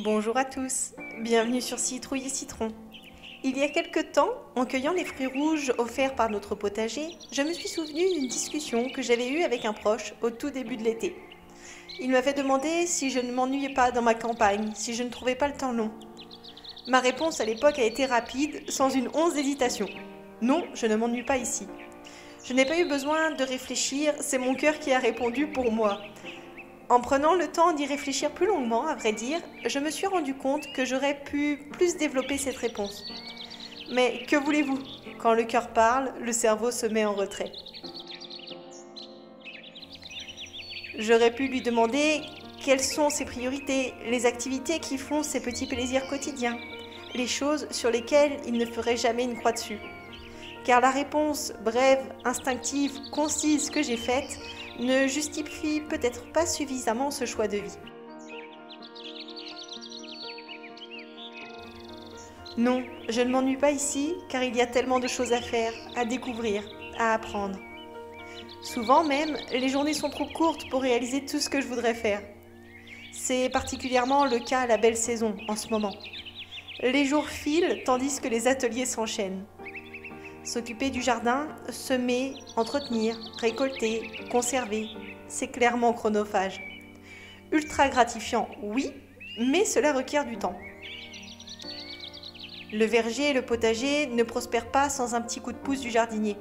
Bonjour à tous, bienvenue sur Citrouille et Citron. Il y a quelque temps, en cueillant les fruits rouges offerts par notre potager, je me suis souvenu d'une discussion que j'avais eue avec un proche au tout début de l'été. Il m'avait demandé si je ne m'ennuyais pas dans ma campagne, si je ne trouvais pas le temps long. Ma réponse à l'époque a été rapide, sans une once d'hésitation. Non, je ne m'ennuie pas ici. Je n'ai pas eu besoin de réfléchir, c'est mon cœur qui a répondu pour moi. En prenant le temps d'y réfléchir plus longuement, à vrai dire, je me suis rendu compte que j'aurais pu plus développer cette réponse. Mais que voulez-vous? Quand le cœur parle, le cerveau se met en retrait. J'aurais pu lui demander quelles sont ses priorités, les activités qui font ses petits plaisirs quotidiens, les choses sur lesquelles il ne ferait jamais une croix dessus. Car la réponse brève, instinctive, concise que j'ai faite ne justifie peut-être pas suffisamment ce choix de vie. Non, je ne m'ennuie pas ici car il y a tellement de choses à faire, à découvrir, à apprendre. Souvent même, les journées sont trop courtes pour réaliser tout ce que je voudrais faire. C'est particulièrement le cas à la belle saison en ce moment. Les jours filent tandis que les ateliers s'enchaînent. S'occuper du jardin, semer, entretenir, récolter, conserver, c'est clairement chronophage. Ultra gratifiant, oui, mais cela requiert du temps. Le verger et le potager ne prospèrent pas sans un petit coup de pouce du jardinier.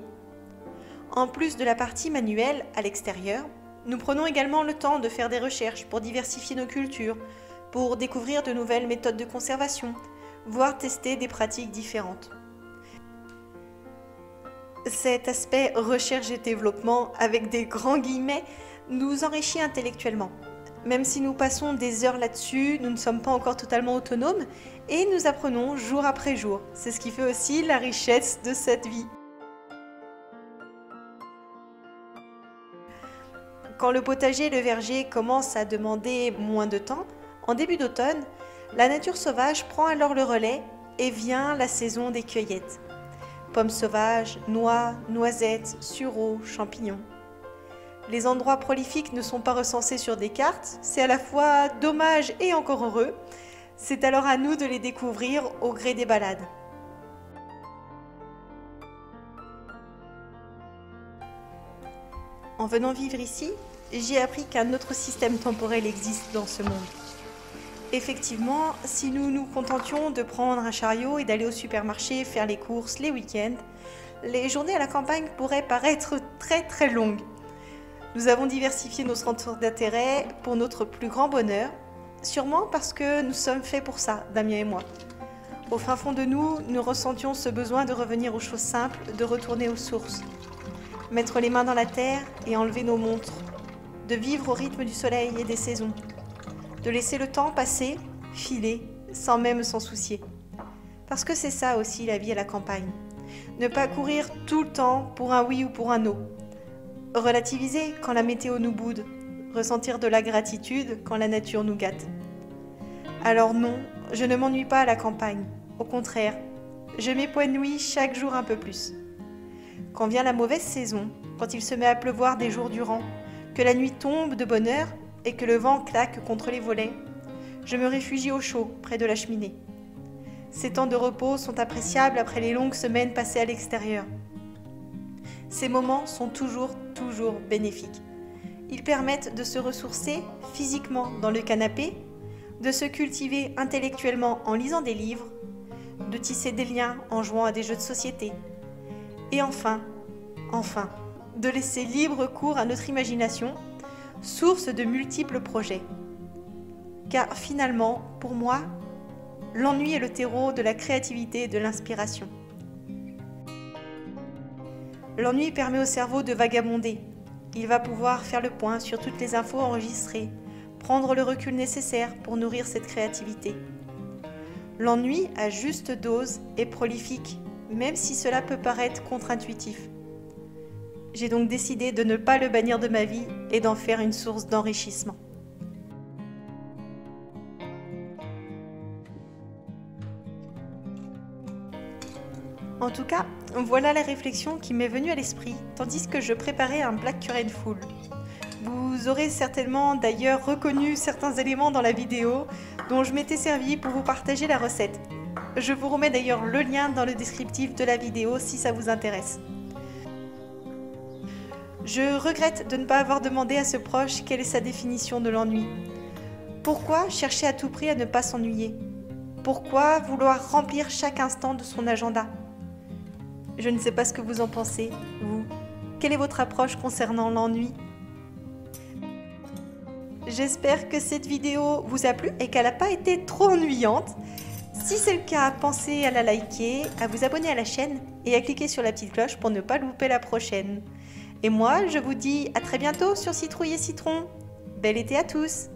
En plus de la partie manuelle, à l'extérieur, nous prenons également le temps de faire des recherches pour diversifier nos cultures, pour découvrir de nouvelles méthodes de conservation, voire tester des pratiques différentes. Cet aspect recherche et développement, avec des grands guillemets, nous enrichit intellectuellement. Même si nous passons des heures là-dessus, nous ne sommes pas encore totalement autonomes et nous apprenons jour après jour. C'est ce qui fait aussi la richesse de cette vie. Quand le potager et le verger commencent à demander moins de temps, en début d'automne, la nature sauvage prend alors le relais et vient la saison des cueillettes. Pommes sauvages, noix, noisettes, sureaux, champignons. Les endroits prolifiques ne sont pas recensés sur des cartes, c'est à la fois dommage et encore heureux. C'est alors à nous de les découvrir au gré des balades. En venant vivre ici, j'ai appris qu'un autre système temporel existe dans ce monde. Effectivement, si nous nous contentions de prendre un chariot et d'aller au supermarché faire les courses les week-ends, les journées à la campagne pourraient paraître très longues. Nous avons diversifié nos centres d'intérêt pour notre plus grand bonheur, sûrement parce que nous sommes faits pour ça, Damien et moi. Au fin fond de nous, nous ressentions ce besoin de revenir aux choses simples, de retourner aux sources. Mettre les mains dans la terre et enlever nos montres. De vivre au rythme du soleil et des saisons. De laisser le temps passer, filer, sans même s'en soucier. Parce que c'est ça aussi la vie à la campagne. Ne pas courir tout le temps pour un oui ou pour un non. Relativiser quand la météo nous boude. Ressentir de la gratitude quand la nature nous gâte. Alors non, je ne m'ennuie pas à la campagne. Au contraire, je m'épanouis chaque jour un peu plus. Quand vient la mauvaise saison, quand il se met à pleuvoir des jours durant, que la nuit tombe de bonne heure, et que le vent claque contre les volets, je me réfugie au chaud, près de la cheminée. Ces temps de repos sont appréciables après les longues semaines passées à l'extérieur. Ces moments sont toujours bénéfiques. Ils permettent de se ressourcer physiquement dans le canapé, de se cultiver intellectuellement en lisant des livres, de tisser des liens en jouant à des jeux de société, et enfin, de laisser libre cours à notre imagination, source de multiples projets. Car finalement, pour moi, l'ennui est le terreau de la créativité et de l'inspiration. L'ennui permet au cerveau de vagabonder. Il va pouvoir faire le point sur toutes les infos enregistrées, prendre le recul nécessaire pour nourrir cette créativité. L'ennui, à juste dose, est prolifique, même si cela peut paraître contre-intuitif. J'ai donc décidé de ne pas le bannir de ma vie et d'en faire une source d'enrichissement. En tout cas, voilà la réflexion qui m'est venue à l'esprit, tandis que je préparais un black currant full. Vous aurez certainement d'ailleurs reconnu certains éléments dans la vidéo dont je m'étais servi pour vous partager la recette. Je vous remets d'ailleurs le lien dans le descriptif de la vidéo si ça vous intéresse. Je regrette de ne pas avoir demandé à ce proche quelle est sa définition de l'ennui. Pourquoi chercher à tout prix à ne pas s'ennuyer? Pourquoi vouloir remplir chaque instant de son agenda? Je ne sais pas ce que vous en pensez, vous. Quelle est votre approche concernant l'ennui? J'espère que cette vidéo vous a plu et qu'elle n'a pas été trop ennuyante. Si c'est le cas, pensez à la liker, à vous abonner à la chaîne et à cliquer sur la petite cloche pour ne pas louper la prochaine. Et moi, je vous dis à très bientôt sur Citrouille et Citron. Bel été à tous!